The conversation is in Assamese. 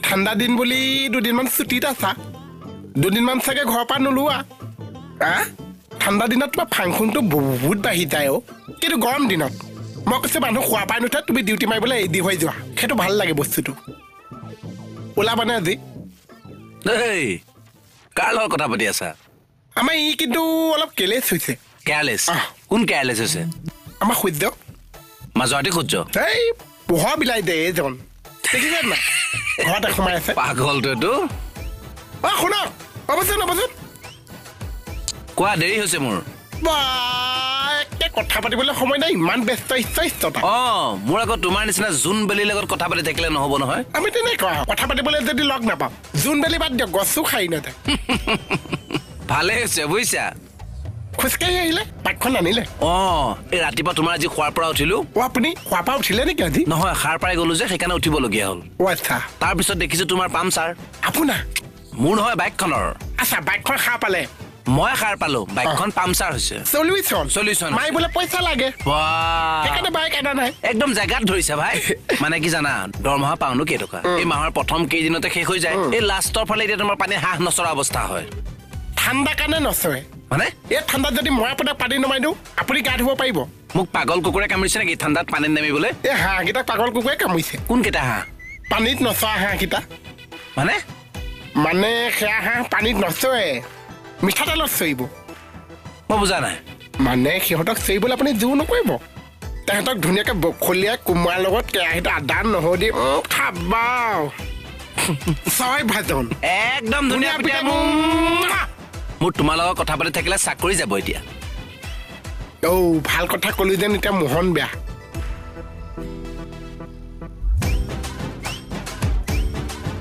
ঠাণ্ডা দিন বুলি দুদিনমান ছুটিত আছা দুদিনমান চাগে ঘৰৰ পৰা নোলোৱা ঠাণ্ডা দিনত তোমাৰ ফাংফুংটো বহুত বাঢ়ি যায় কিন্তু গৰম দিনত মই কৈছো মানুহ খোৱা পাই নুঠে তুমি ডিউটি মাৰিবলৈ ৰেডি হৈ যোৱা সেইটো ভাল লাগে বস্তুটো ওলাবানে আজি কাৰ লগত কথা পাতি আছা আমাৰ ই কিন্তু অলপ কেলেছ হৈছে কেয়াৰলেছ কোন কেয়াৰলেছ হৈছে আমাৰ সূৰ্য মাজতে সূৰ্য এই পোহৰ বিলাই দে এজন দেখিছে না ঘৰতে সোমাই আছে পাগলটোৱেতো শুনক অৱশ্যে কোৱা দেৰি হৈছে মোৰ কথা পাতিবলৈ সময় নাই ইমান ব্যস্ত ইচ্ছতা মোৰ আকৌ তোমাৰ নিচিনা জোন বেলিৰ লগত কথা পাতি থাকিলে নহ'ব নহয় আমি তেনেকুৱা কথা পাতিবলৈ যদি লগ নাপাওঁ জোন বেলি বাদ দিয়ক গছো খাই নাথাকে ভালে হৈছে বুজিছা খোজকাঢ়ি আহিলে পাকখন আনিলে এই ৰাতিপুৱা তোমাৰ আজি খোৱাৰ পৰা উঠিলো আপুনি খোৱাৰ পৰা উঠিলে নেকি আজি নহয় সাৰ পাই গলো যে সেইকাৰণে উঠিবলগীয়া হ'ল আচ্ছা তাৰপিছত দেখিছো তোমাৰ পামচাৰ আপোনাৰ মোৰ নহয় বাইকখনৰ আচ্ছা বাইকখন সাৰ পালে মই সাৰ পালো বাইকখন পামচাৰ হৈছে চলিউচন মাৰিবলৈ পইচা লাগে সেইকাৰণে বাইক আনা নাই একদম জেগাত ধৰিছে ভাই মানে কি জানা দৰমহা পাওনো কেইটকা এই মাহৰ প্ৰথম কেইদিনতে শেষ হৈ যায় এই লাষ্টৰ ফালে এতিয়া তোমাৰ পানী হাঁহ নচৰা অৱস্থা হয় ঠাণ্ডা কাৰণে নচৰে মানে এই ঠাণ্ডাত যদি মই আপোনাক পানী নমাই দিওঁ আপুনি গা ধুব পাৰিব মোক পাগল কুকুৰে কামুৰিছে নেকি ঠাণ্ডাত পানীত নামিবলৈ এই হাঁহকেইটাক পাগল কুকুৰে কামুৰিছে কোনকেইটা হাঁহ পানীত নচৰা হাঁহকেইটা মানে সেয়া হাঁহ পানীত নচৰে মিঠাতেলত চৰিব মই বুজা নাই মানে সিহঁতক চৰিবলৈ আপুনি জোৰ নকৰিব তেহেঁতক ধুনীয়াকৈ বখলিয়াই কোমোৰাৰ লগত কেৰাহীত আদা নহৰু দি খাবা ছয় ভাজন একদম ধুনীয়া মোৰ তোমাৰ লগত কথা পাতি থাকিলে চাকৰি যাব এতিয়া ভাল কথা কলো যেন এতিয়া মোহন বেয়া